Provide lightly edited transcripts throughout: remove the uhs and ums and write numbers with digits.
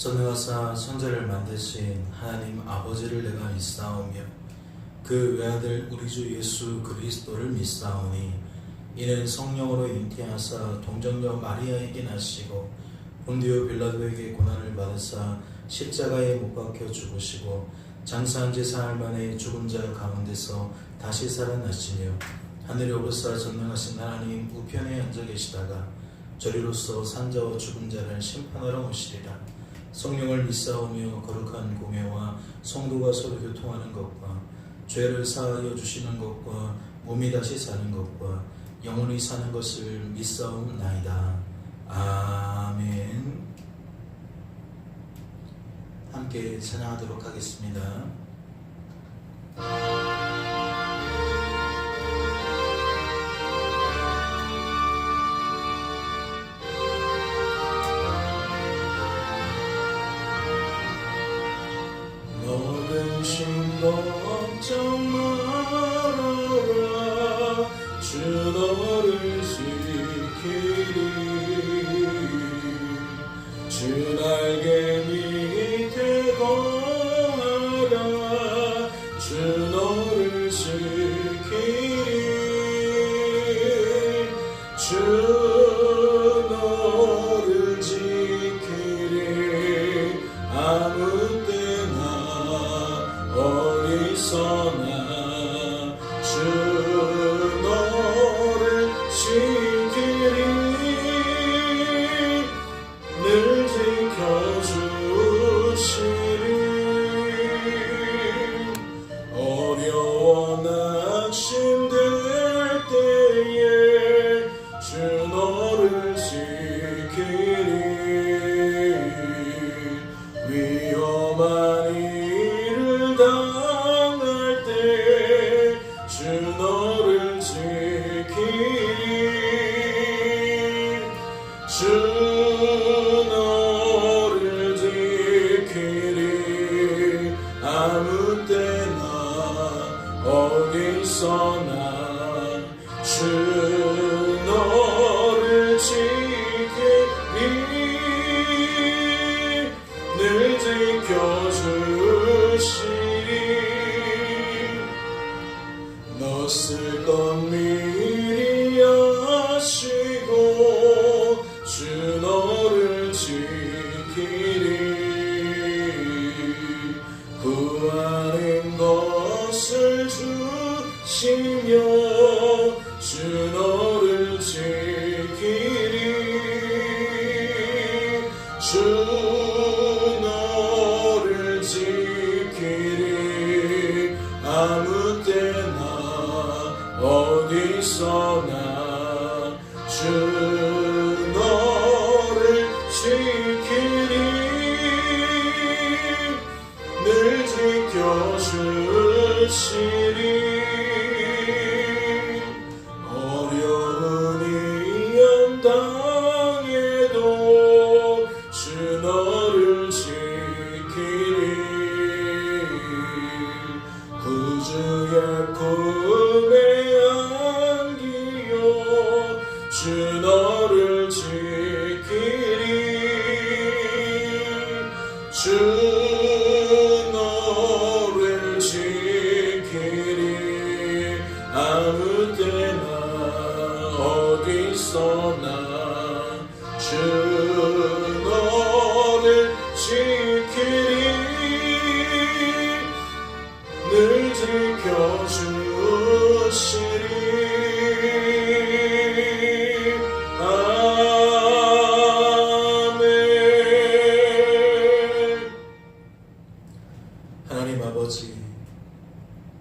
전능하사 천지를 만드신 하나님 아버지를 내가 믿사오며 그 외아들 우리 주 예수 그리스도를 믿사오니 이는 성령으로 잉태하사 동정녀 마리아에게 나시고 본디오 빌라도에게 고난을 받으사 십자가에 못 박혀 죽으시고 장사한 지 사흘 만에 죽은 자 가운데서 다시 살아나시며 하늘에 오르사 전능하신 하나님 우편에 앉아 계시다가 저리로서 산자와 죽은 자를 심판하러 오시리라. 성령을 믿사오며 거룩한 공회와 성도가 서로 교통하는 것과 죄를 사하여 주시는 것과 몸이 다시 사는 것과 영원히 사는 것을 믿사옵나이다. 아멘. 함께 찬양하도록 하겠습니다. 너는 신 걱정 말아라 주 너를 지키리 주 날개 밑에 거하라 주 너를 지키리 주 너를 지키리 아무 때나 어디서나 주 너를 지키리 늘 지켜주시리 어려워 낙심될 때에 주 너를 지키리 위험한 일을 당할 때 주 너를 지키리 주 너를 지키리 아무 때나 어디서나 주 너를 지키리 늘 지켜주시리 너 쓸 것 미리 아시고 주 너를 지키리 구하는 것을 주시며 주 너를 지키리 주 너를 지키리 아무 때나 어디서나 주 너를 지키리 늘 지켜주시리 어려운 위험 당해도 주 너를 지키리 구주의 품에 안기어 주 너를 지키리 주 너를 지키리 아무 때나 어디서나 주 너를 지키리 늘 지켜주시리 아멘. 하나님 아버지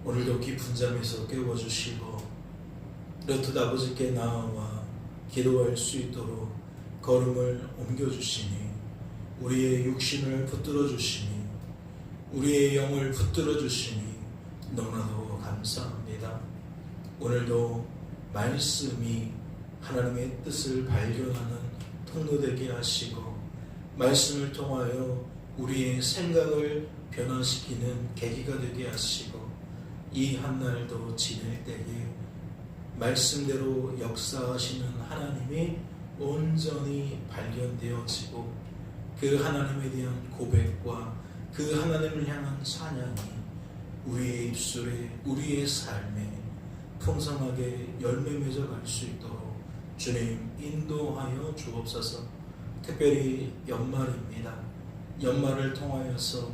오늘도 깊은 잠에서 깨워주시고 르텟 아버지께 나아와 기도할 수 있도록 걸음을 옮겨주시니 우리의 육신을 붙들어 주시니 우리의 영을 붙들어 주시니 너무나도 감사합니다. 오늘도 말씀이 하나님의 뜻을 발견하는 통로 되게 하시고 말씀을 통하여 우리의 생각을 변화시키는 계기가 되게 하시고 이 한날도 지낼 때에 말씀대로 역사하시는 하나님이 온전히 발견되어지고 그 하나님에 대한 고백과 그 하나님을 향한 찬양이 우리의 입술에, 우리의 삶에 풍성하게 열매 맺어갈 수 있도록 주님 인도하여 주옵소서. 특별히 연말입니다. 연말을 통하여서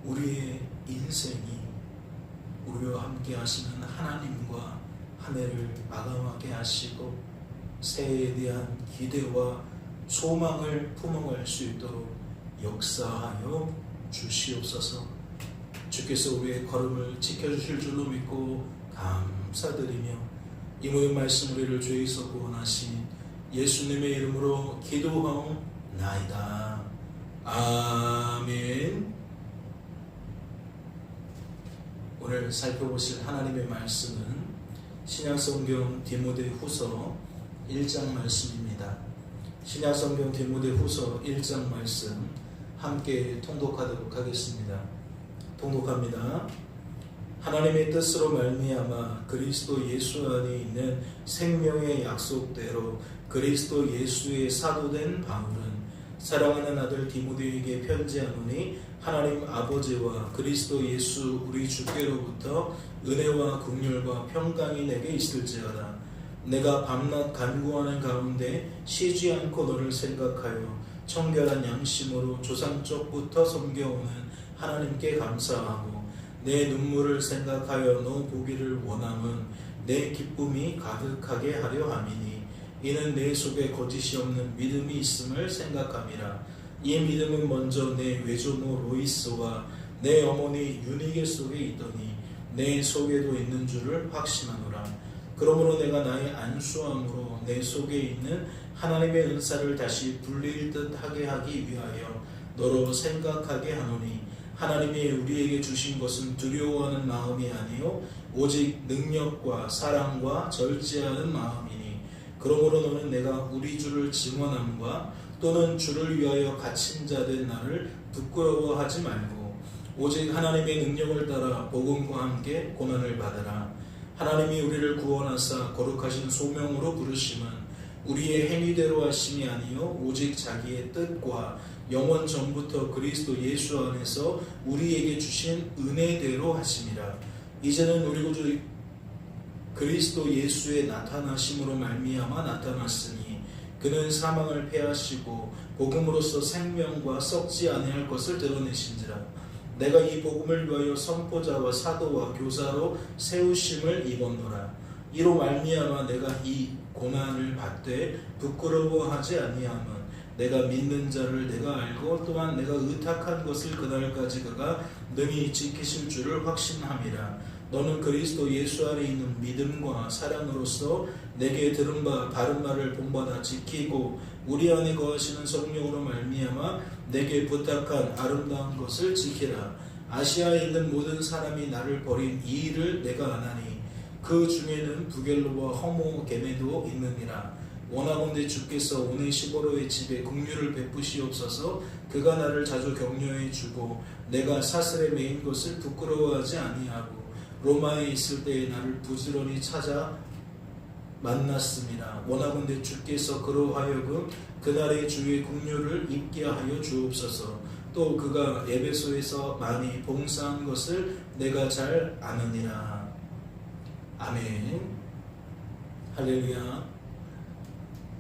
우리의 인생이 우리와 함께 하시는 하나님과 한 해를 마감하게 하시고 새해에 대한 기대와 소망을 품어갈 수 있도록 역사하여 주시옵소서. 주께서 우리의 걸음을 지켜주실 줄로 믿고 감사드리며 이 모든 말씀 우리를 주에서 구원하신 예수님의 이름으로 기도하옵나이다. 아멘. 오늘 살펴보실 하나님의 말씀은 신약성경 디모데후서 1장 말씀입니다. 신약성경 디모데후서 1장 말씀 함께 통독하도록 하겠습니다. 통독합니다. 하나님의 뜻으로 말미암아 그리스도 예수 안에 있는 생명의 약속대로 그리스도 예수의 사도된 바울은 사랑하는 아들 디모데에게 편지하노니 하나님 아버지와 그리스도 예수 우리 주께로부터 은혜와 긍휼과 평강이 내게 있을지어다. 내가 밤낮 간구하는 가운데 쉬지 않고 너를 생각하여 청결한 양심으로 조상적부터 섬겨오는 하나님께 감사하고 내 눈물을 생각하여 너 보기를 원함은 내 기쁨이 가득하게 하려 함이니 이는 내 속에 거짓이 없는 믿음이 있음을 생각함이라. 이 믿음은 먼저 내 외조모 로이스와 내 어머니 유니게 속에 있더니 내 속에도 있는 줄을 확신하노라. 그러므로 내가 나의 안수함으로 내 속에 있는 하나님의 은사를 다시 불릴 듯 하게 하기 위하여 너로 생각하게 하노니 하나님이 우리에게 주신 것은 두려워하는 마음이 아니요 오직 능력과 사랑과 절제하는 마음이니 그러므로 너는 내가 우리 주를 증언함과 또는 주를 위하여 갇힌 자 된 나를 부끄러워하지 말고 오직 하나님의 능력을 따라 복음과 함께 고난을 받으라. 하나님이 우리를 구원하사 거룩하신 소명으로 부르심은 우리의 행위대로 하심이 아니요 오직 자기의 뜻과 영원 전부터 그리스도 예수 안에서 우리에게 주신 은혜대로 하심이라. 이제는 우리 구주 그리스도 예수의 나타나심으로 말미암아 나타났으니 그는 사망을 패하시고 복음으로써 생명과 썩지 아니할 것을 드러내신지라. 내가 이 복음을 위하여 선포자와 사도와 교사로 세우심을 입었노라. 이로 말미암아 내가 이 고난을 받되 부끄러워하지 아니함은 내가 믿는 자를 내가 알고 또한 내가 의탁한 것을 그날까지 그가 능히 지키실 줄을 확신함이라. 너는 그리스도 예수 안에 있는 믿음과 사랑으로서 내게 들은 바 바른 말을 본받아 지키고 우리 안에 거하시는 성령으로 말미암아 내게 부탁한 아름다운 것을 지키라. 아시아에 있는 모든 사람이 나를 버린 이 일을 내가 아나니 그 중에는 부겔로와 허모게네도 있느니라. 원하건대 주께서 오네시보로의 집에 긍휼을 베푸시옵소서. 그가 나를 자주 격려해 주고 내가 사슬에 매인 것을 부끄러워하지 아니하고 로마에 있을 때에 나를 부지런히 찾아 만났습니다. 원하건대 주께서 그로 하여금 그날의 주의 긍휼을 입게 하여 주옵소서. 또 그가 에베소에서 많이 봉사한 것을 내가 잘 아느니라. 아멘. 할렐루야.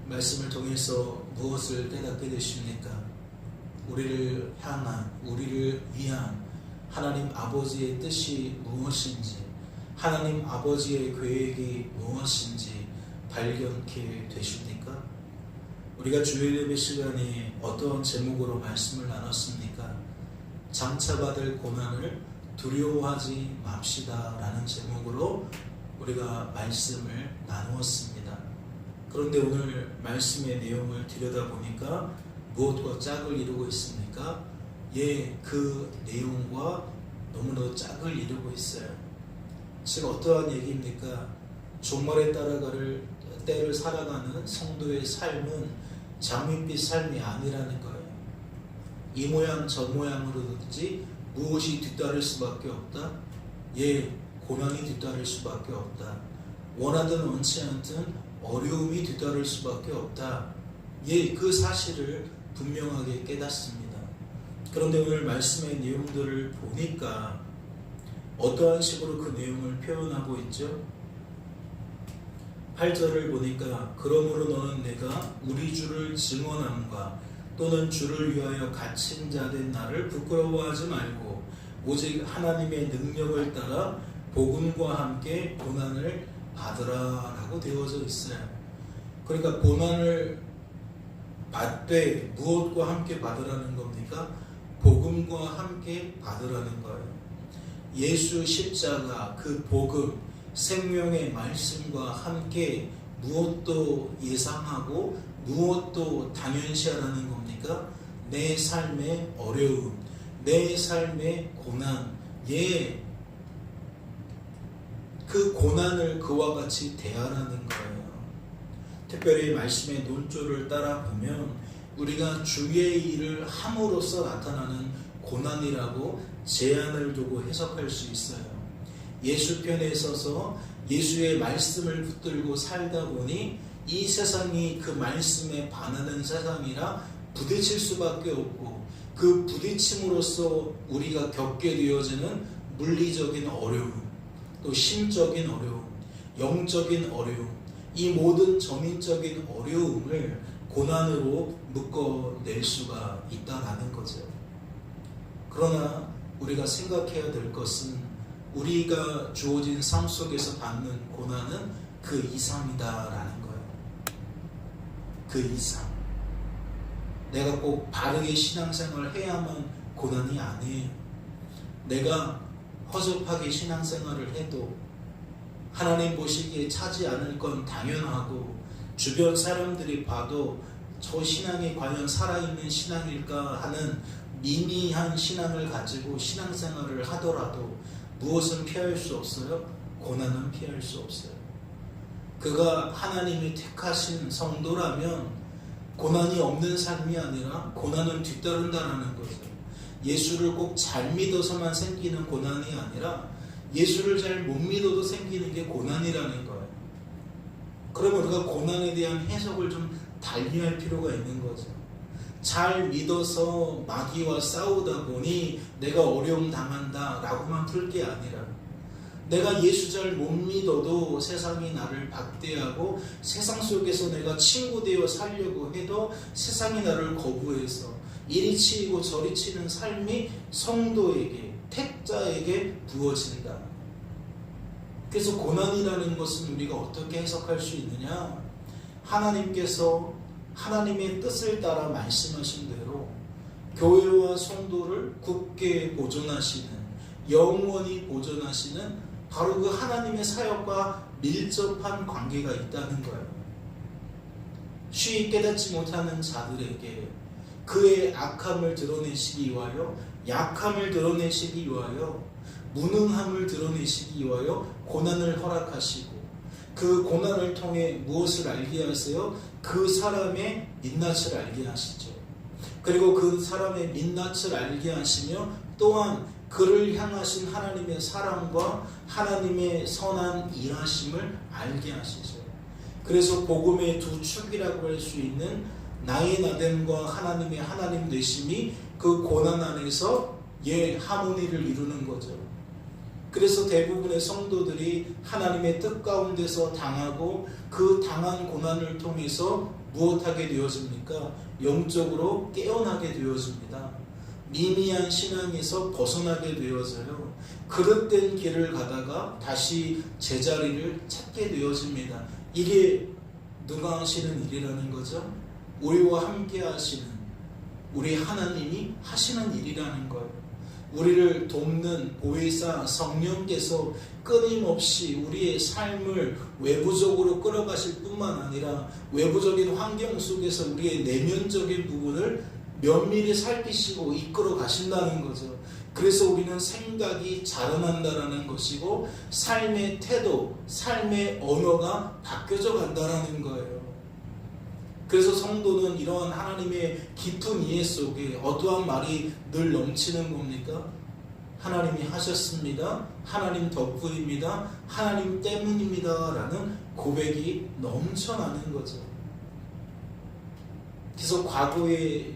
말씀을 통해서 무엇을 깨닫게 되십니까? 우리를 향한, 우리를 위한 하나님 아버지의 뜻이 무엇인지, 하나님 아버지의 계획이 무엇인지 발견케 되십니까? 우리가 주일 예배 시간에 어떤 제목으로 말씀을 나눴습니까? 장차받을 고난을 두려워하지 맙시다 라는 제목으로 우리가 말씀을 나누었습니다. 그런데 오늘 말씀의 내용을 들여다보니까 무엇과 짝을 이루고 있습니까? 그 내용과 너무나도 짝을 이루고 있어요. 즉 어떠한 얘기입니까? 종말에 따라갈 때를 살아가는 성도의 삶은 장밋빛 삶이 아니라는 거예요. 이 모양 저 모양으로든지 무엇이 뒤따를 수밖에 없다. 고난이 뒤따를 수밖에 없다. 원하든 원치 않든 어려움이 뒤따를 수밖에 없다. 그 사실을 분명하게 깨닫습니다. 그런데 오늘 말씀의 내용들을 보니까 어떠한 식으로 그 내용을 표현하고 있죠? 8절을 보니까 그러므로 너는 내가 우리 주를 증언함과 또는 주를 위하여 갇힌 자 된 나를 부끄러워하지 말고 오직 하나님의 능력을 따라 복음과 함께 고난을 받으라 라고 되어져 있어요. 그러니까 고난을 받되 무엇과 함께 받으라는 겁니까? 복음과 함께 받으라는 거예요. 예수 십자가 그 복음 생명의 말씀과 함께 무엇도 예상하고 무엇도 당연시하라는 겁니까? 내 삶의 어려움, 내 삶의 고난, 그 고난을 그와 같이 대하라는 거예요. 특별히 말씀의 논조를 따라 보면 우리가 주의 일을 함으로써 나타나는 고난이라고 제한을 두고 해석할 수 있어요. 예수 편에 서서 예수의 말씀을 붙들고 살다 보니 이 세상이 그 말씀에 반하는 세상이라 부딪힐 수밖에 없고 그 부딪힘으로써 우리가 겪게 되어지는 물리적인 어려움, 또 심적인 어려움, 영적인 어려움, 이 모든 점인적인 어려움을 고난으로 묶어낼 수가 있다라는 거죠. 그러나 우리가 생각해야 될 것은 우리가 주어진 삶 속에서 받는 고난은 그 이상이다라는 거예요. 그 이상. 내가 꼭 바르게 신앙생활을 해야만 고난이 아니에요. 내가 허접하게 신앙생활을 해도 하나님 보시기에 차지 않을 건 당연하고 주변 사람들이 봐도 저 신앙이 과연 살아있는 신앙일까 하는 미미한 신앙을 가지고 신앙생활을 하더라도 무엇은 피할 수 없어요? 고난은 피할 수 없어요. 그가 하나님이 택하신 성도라면 고난이 없는 삶이 아니라 고난은 뒤따른다는 거죠. 예수를 꼭 잘 믿어서만 생기는 고난이 아니라 예수를 잘 못 믿어도 생기는 게 고난이라는 거예요. 그러면 우리가 고난에 대한 해석을 좀 달리할 필요가 있는 거죠. 잘 믿어서 마귀와 싸우다 보니 내가 어려움 당한다 라고만 풀 게 아니라 내가 예수 잘 못 믿어도 세상이 나를 박대하고 세상 속에서 내가 친구 되어 살려고 해도 세상이 나를 거부해서 이리 치이고 저리 치는 삶이 성도에게, 택자에게 부어진다. 그래서 고난이라는 것은 우리가 어떻게 해석할 수 있느냐? 하나님께서 하나님의 뜻을 따라 말씀하신 대로 교회와 성도를 굳게 보존하시는, 영원히 보존하시는 바로 그 하나님의 사역과 밀접한 관계가 있다는 거예요. 쉬이 깨닫지 못하는 자들에게 그의 악함을 드러내시기 위하여, 약함을 드러내시기 위하여, 무능함을 드러내시기 위하여 고난을 허락하시고 그 고난을 통해 무엇을 알게 하세요? 그 사람의 민낯을 알게 하시죠. 그리고 그 사람의 민낯을 알게 하시며 또한 그를 향하신 하나님의 사랑과 하나님의 선한 일하심을 알게 하시죠. 그래서 복음의 두 축이라고 할 수 있는 나의 나됨과 하나님의 하나님 되심이 그 고난 안에서 하모니를 이루는 거죠. 그래서 대부분의 성도들이 하나님의 뜻 가운데서 당하고 그 당한 고난을 통해서 무엇하게 되어집니까? 영적으로 깨어나게 되어집니다. 미미한 신앙에서 벗어나게 되어져요. 그릇된 길을 가다가 다시 제자리를 찾게 되어집니다. 이게 누가 하시는 일이라는 거죠? 우리와 함께 하시는, 우리 하나님이 하시는 일이라는 거예요. 우리를 돕는 보혜사 성령께서 끊임없이 우리의 삶을 외부적으로 끌어가실 뿐만 아니라 외부적인 환경 속에서 우리의 내면적인 부분을 면밀히 살피시고 이끌어 가신다는 거죠. 그래서 우리는 생각이 자라난다라는 것이고 삶의 태도, 삶의 언어가 바뀌어져 간다라는 거예요. 그래서 성도는 이러한 하나님의 깊은 이해 속에 어떠한 말이 늘 넘치는 겁니까? 하나님이 하셨습니다. 하나님 덕분입니다. 하나님 때문입니다. 라는 고백이 넘쳐나는 거죠. 그래서 과거에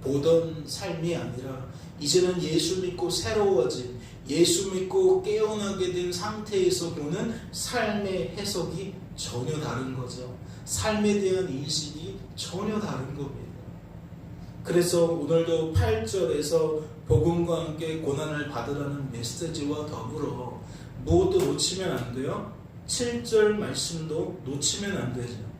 보던 삶이 아니라 이제는 예수 믿고 새로워진, 예수 믿고 깨어나게 된 상태에서 보는 삶의 해석이 전혀 다른 거죠. 삶에 대한 인식이 전혀 다른 겁니다. 그래서 오늘도 8절에서 복음과 함께 고난을 받으라는 메시지와 더불어 무엇도 놓치면 안 돼요. 7절 말씀도 놓치면 안 되죠.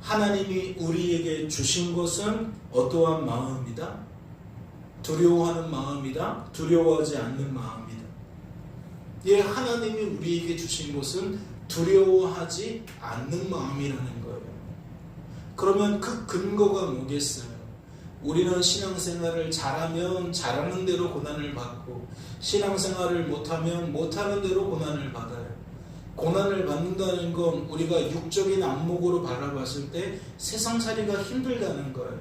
하나님이 우리에게 주신 것은 어떠한 마음이다? 두려워하는 마음이다? 두려워하지 않는 마음이다. 예, 하나님이 우리에게 주신 것은 두려워하지 않는 마음이라는 거예요. 그러면 그 근거가 뭐겠어요? 우리는 신앙생활을 잘하면 잘하는 대로 고난을 받고, 신앙생활을 못하면 못하는 대로 고난을 받아요. 고난을 받는다는 건 우리가 육적인 안목으로 바라봤을 때 세상살이가 힘들다는 거예요.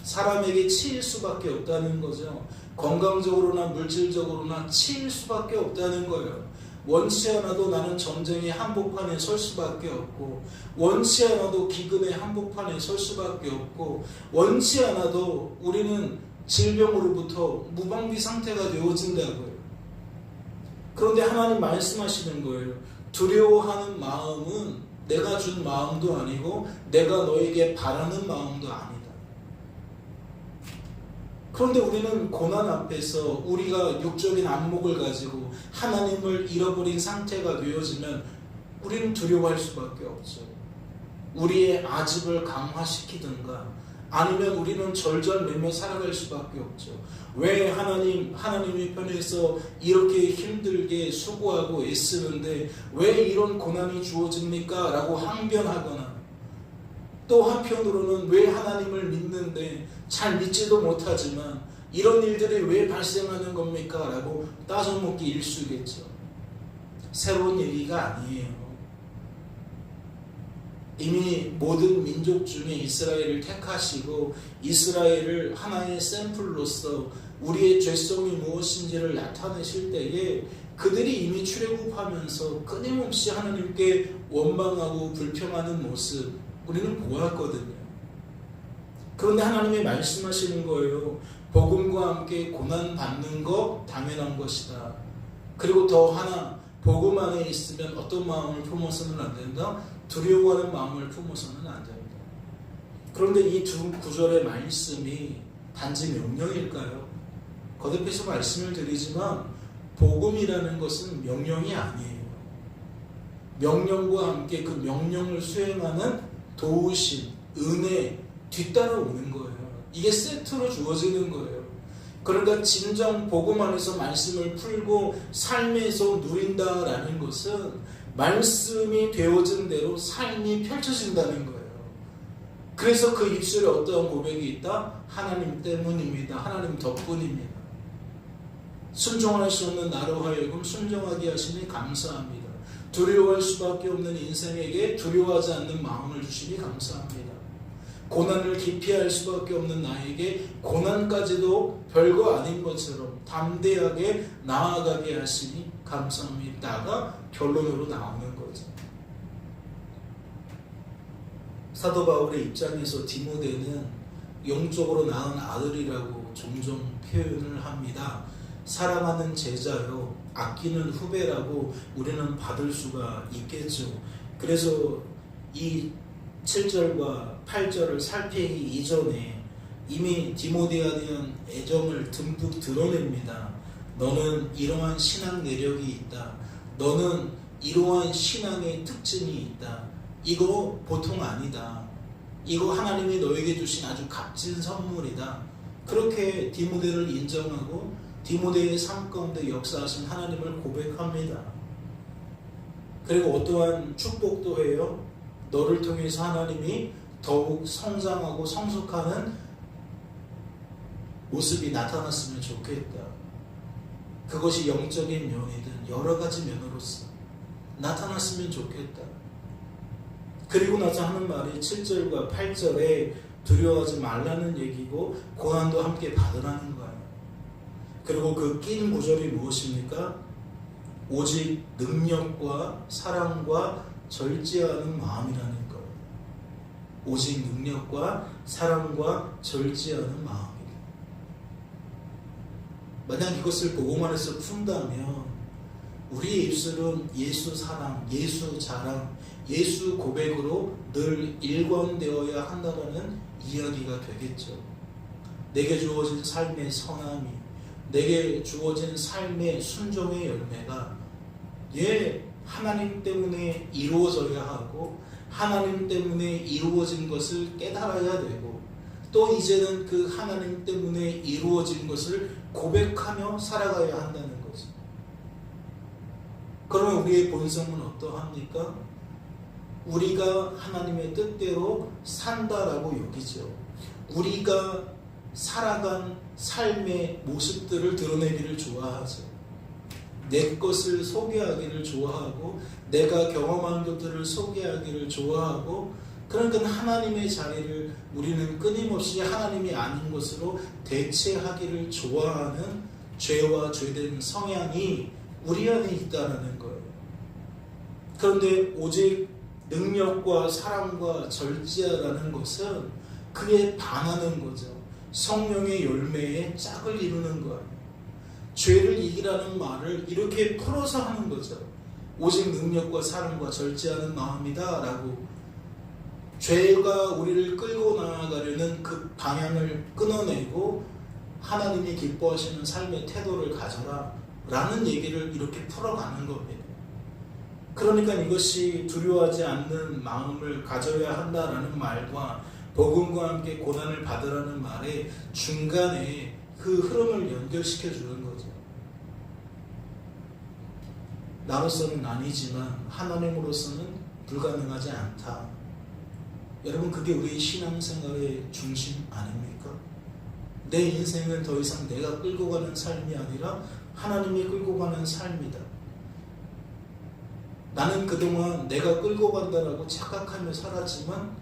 사람에게 치일 수밖에 없다는 거죠. 건강적으로나 물질적으로나 치일 수밖에 없다는 거예요. 원치 않아도 나는 전쟁의 한복판에 설 수밖에 없고, 원치 않아도 기근의 한복판에 설 수밖에 없고, 원치 않아도 우리는 질병으로부터 무방비 상태가 되어진다고요. 그런데 하나님 말씀하시는 거예요. 두려워하는 마음은 내가 준 마음도 아니고 내가 너에게 바라는 마음도 아니다. 그런데 우리는 고난 앞에서 우리가 육적인 안목을 가지고 하나님을 잃어버린 상태가 되어지면 우리는 두려워할 수밖에 없죠. 우리의 아집을 강화시키든가 아니면 우리는 절절매며 살아갈 수밖에 없죠. 왜 하나님의 편에서 이렇게 힘들게 수고하고 애쓰는데 왜 이런 고난이 주어집니까? 라고 항변하거나, 또 한편으로는 왜 하나님을 믿는데 잘 믿지도 못하지만 이런 일들이 왜 발생하는 겁니까? 라고 따져묻기 일쑤겠죠. 새로운 얘기가 아니에요. 이미 모든 민족 중에 이스라엘을 택하시고 이스라엘을 하나의 샘플로서 우리의 죄성이 무엇인지를 나타내실 때에 그들이 이미 출애굽하면서 끊임없이 하나님께 원망하고 불평하는 모습 우리는 보았거든요. 그런데 하나님이 말씀하시는 거예요. 복음과 함께 고난받는 거 당연한 것이다. 그리고 더 하나, 복음 안에 있으면 어떤 마음을 품어서는 안 된다? 두려워하는 마음을 품어서는 안 됩니다. 그런데 이 두 구절의 말씀이 단지 명령일까요? 거듭해서 말씀을 드리지만 복음이라는 것은 명령이 아니에요. 명령과 함께 그 명령을 수행하는 도우심, 은혜 뒤따라오는 거예요. 이게 세트로 주어지는 거예요. 그러니까 진정 복음 안에서 말씀을 풀고 삶에서 누린다라는 것은 말씀이 되어진 대로 삶이 펼쳐진다는 거예요. 그래서 그 입술에 어떠한 고백이 있다? 하나님 때문입니다. 하나님 덕분입니다. 순종할 수 없는 나로 하여금 순종하게 하시니 감사합니다. 두려워할 수밖에 없는 인생에게 두려워하지 않는 마음을 주시니 감사합니다. 고난을 기피할 수밖에 없는 나에게 고난까지도 별거 아닌 것처럼 담대하게 나아가게 하시니 감사합니다가 결론으로 나오는 거죠. 사도 바울의 입장에서 디모데는 영적으로 낳은 아들이라고 종종 표현을 합니다. 사랑하는 제자요, 아끼는 후배라고 우리는 받을 수가 있겠죠. 그래서 이 7절과 8절을 살피기 이전에 이미 디모데에 대한 애정을 듬뿍 드러냅니다. 너는 이러한 신앙 내력이 있다. 너는 이러한 신앙의 특징이 있다. 이거 보통 아니다. 이거 하나님이 너에게 주신 아주 값진 선물이다. 그렇게 디모데를 인정하고 디모데의 삶 가운데 역사하신 하나님을 고백합니다. 그리고 어떠한 축복도 해요. 너를 통해서 하나님이 더욱 성장하고 성숙하는 모습이 나타났으면 좋겠다. 그것이 영적인 면이든 여러 가지 면으로서 나타났으면 좋겠다. 그리고 나서 하는 말이 7절과 8절에 두려워하지 말라는 얘기고 고난도 함께 받으라는 거예요. 그리고 그 낀 구절이 무엇입니까? 오직 능력과 사랑과 절제하는 마음이라는 거예요. 오직 능력과 사랑과 절제하는 마음이다. 만약 이것을 복음 안에서 푼다면 우리의 입술은 예수 사랑, 예수 자랑, 예수 고백으로 늘 일관되어야 한다는 이야기가 되겠죠. 내게 주어진 삶의 선함이, 내게 주어진 삶의 순종의 열매가 하나님 때문에 이루어져야 하고 하나님 때문에 이루어진 것을 깨달아야 되고 또 이제는 그 하나님 때문에 이루어진 것을 고백하며 살아가야 한다는 거죠. 그러면 우리의 본성은 어떠합니까? 우리가 하나님의 뜻대로 산다라고 여기죠. 우리가 살아간 삶의 모습들을 드러내기를 좋아하죠. 내 것을 소개하기를 좋아하고 내가 경험한 것들을 소개하기를 좋아하고 그러니까 하나님의 자리를 우리는 끊임없이 하나님이 아닌 것으로 대체하기를 좋아하는 죄와 죄된 성향이 우리 안에 있다는 거예요. 그런데 오직 능력과 사랑과 절제라는 것은 그에 반하는 거죠. 성령의 열매에 짝을 이루는 거예요. 죄를 이기라는 말을 이렇게 풀어서 하는 거죠. 오직 능력과 사랑과 절제하는 마음이다 라고 죄가 우리를 끌고 나아가려는 그 방향을 끊어내고 하나님이 기뻐하시는 삶의 태도를 가져라 라는 얘기를 이렇게 풀어가는 겁니다. 그러니까 이것이 두려워하지 않는 마음을 가져야 한다라는 말과 복음과 함께 고난을 받으라는 말의 중간에 그 흐름을 연결시켜 주는 거죠. 나로서는 아니지만 하나님으로서는 불가능하지 않다. 여러분, 그게 우리의 신앙생활의 중심 아닙니까? 내 인생은 더 이상 내가 끌고 가는 삶이 아니라 하나님이 끌고 가는 삶이다. 나는 그동안 내가 끌고 간다라고 착각하며 살았지만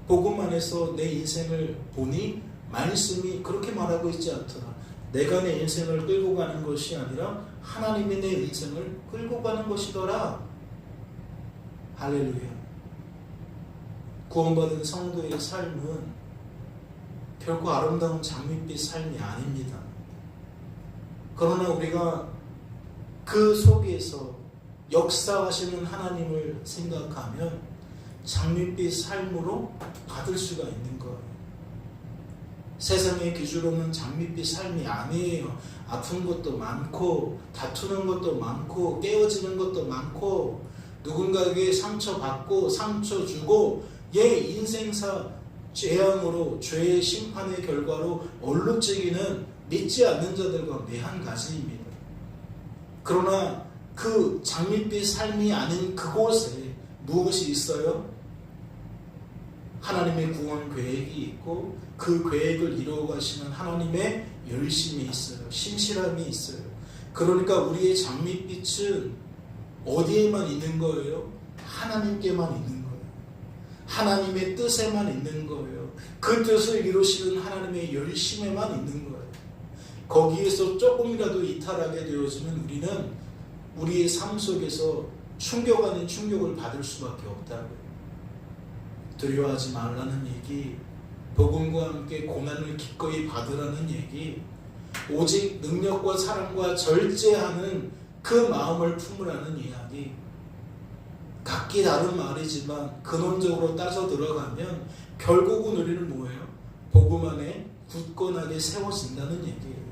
복음 안에서 내 인생을 보니 말씀이 그렇게 말하고 있지 않더라. 내가 내 인생을 끌고 가는 것이 아니라 하나님이 내 인생을 끌고 가는 것이더라. 할렐루야. 구원받은 성도의 삶은 결코 아름다운 장밋빛 삶이 아닙니다. 그러나 우리가 그 속에서 역사하시는 하나님을 생각하면 장밋빛 삶으로 받을 수가 있는 거예요. 세상의 기준으로는 장밋빛 삶이 아니에요. 아픈 것도 많고 다투는 것도 많고 깨어지는 것도 많고 누군가에게 상처받고 상처 주고 인생사 재앙으로 죄의 심판의 결과로 얼룩지기는 믿지 않는 자들과 매한가지입니다. 그러나 그 장밋빛 삶이 아닌 그곳에 무엇이 있어요? 하나님의 구원 계획이 있고 그 계획을 이루어가시는 하나님의 열심이 있어요. 신실함이 있어요. 그러니까 우리의 장밋빛은 어디에만 있는 거예요? 하나님께만 있는 거예요. 하나님의 뜻에만 있는 거예요. 그 뜻을 이루시는 하나님의 열심에만 있는 거예요. 거기에서 조금이라도 이탈하게 되어지면 우리는 우리의 삶 속에서 충격 아닌 충격을 받을 수밖에 없다고요. 두려워하지 말라는 얘기, 복음과 함께 고난을 기꺼이 받으라는 얘기, 오직 능력과 사랑과 절제하는 그 마음을 품으라는 이야기. 각기 다른 말이지만 근원적으로 따져 들어가면 결국은 우리는 뭐예요? 복음 안에 굳건하게 세워진다는 얘기예요.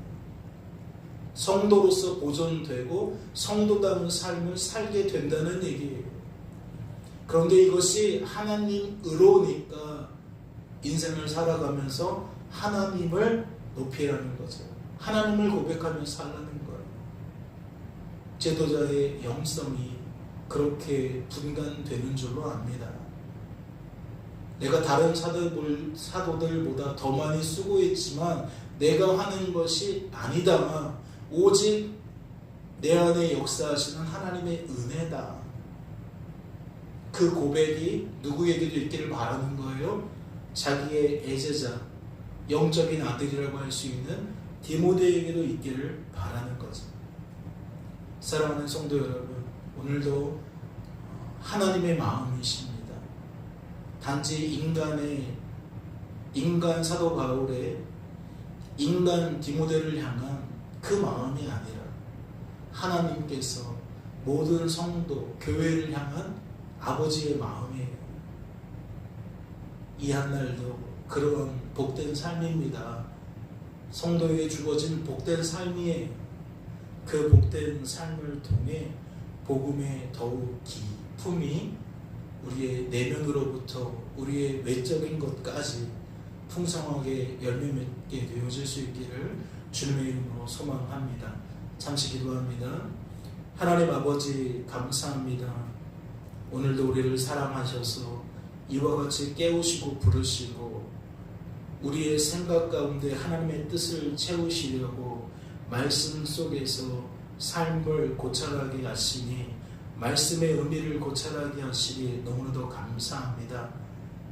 성도로서 보존되고 성도다운 삶을 살게 된다는 얘기예요. 그런데 이것이 하나님 의로우니까 인생을 살아가면서 하나님을 높이라는 거죠. 하나님을 고백하며 살라는 거예요. 제도자의 영성이 그렇게 분간되는 줄로 압니다. 내가 다른 사도들보다 더 많이 수고했지만 내가 하는 것이 아니다. 오직 내 안에 역사하시는 하나님의 은혜다. 그 고백이 누구에게도 있기를 바라는 거예요. 자기의 애제자, 영적인 아들이라고 할 수 있는 디모데에게도 있기를 바라는 거죠. 사랑하는 성도 여러분, 오늘도 하나님의 마음이십니다. 단지 인간 사도 바울의 인간 디모데를 향한 그 마음이 아니라 하나님께서 모든 성도, 교회를 향한 아버지의 마음이에요. 이 한날도 그러한 복된 삶입니다. 성도에게 주어진 복된 삶이에요. 그 복된 삶을 통해 복음의 더욱 기품이 우리의 내면으로부터 우리의 외적인 것까지 풍성하게 열매 맺게 되어질 수 있기를 주님의 이름으로 소망합니다. 잠시 기도합니다. 하나님 아버지 감사합니다. 오늘도 우리를 사랑하셔서 이와 같이 깨우시고 부르시고 우리의 생각 가운데 하나님의 뜻을 채우시려고 말씀 속에서 삶을 고찰하게 하시니 말씀의 의미를 고찰하게 하시니 너무나도 감사합니다.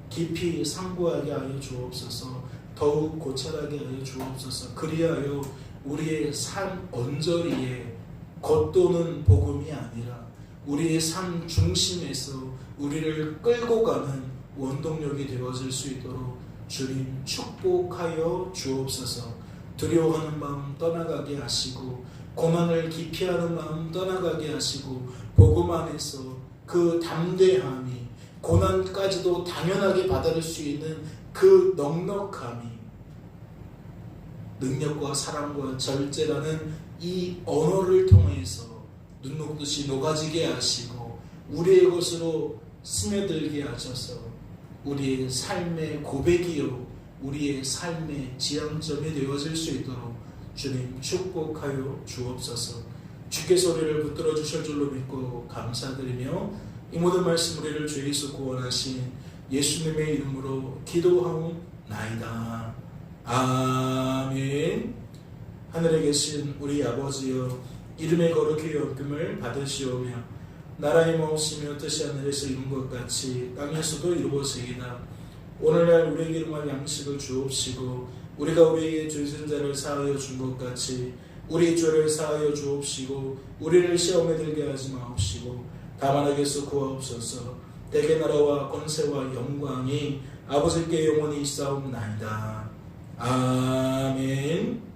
깊이 상고하게 하여 주옵소서. 더욱 고찰하게 하여 주옵소서. 그리하여 우리의 삶 언저리에 겉도는 복음이 아니라 우리의 삶 중심에서 우리를 끌고 가는 원동력이 되어질 수 있도록 주님 축복하여 주옵소서. 두려워하는 마음 떠나가게 하시고 고난을 기피하는 마음 떠나가게 하시고 복음 안에서 그 담대함이 고난까지도 당연하게 받아들일 수 있는 그 넉넉함이 능력과 사랑과 절제라는 이 언어를 통해서 눈 녹듯이 녹아지게 하시고 우리의 것으로 스며들게 하셔서 우리의 삶의 고백이요 우리의 삶의 지향점이 되어질 수 있도록 주님 축복하여 주옵소서. 주께서 우리를 붙들어 주실 줄로 믿고 감사드리며 이 모든 말씀 우리를 주 예수 구원하신 예수님의 이름으로 기도하옵나이다. 아멘. 하늘에 계신 우리 아버지여 이름의 거룩히 여김을 받으시오며 나라의 마옵시며 뜻이 하늘에서 이룬 것 같이 땅에서도 이루어지이다. 오늘날 우리에게 일용할 양식을 주옵시고 우리가 우리에게 죄 지은 자를 사하여 준 것 같이 우리 죄를 사하여 주옵시고 우리를 시험에 들게 하지 마옵시고 다만 악에서 구하옵소서. 대개 나라와 권세와 영광이 아버지께 영원히 있사옵나이다. 아멘.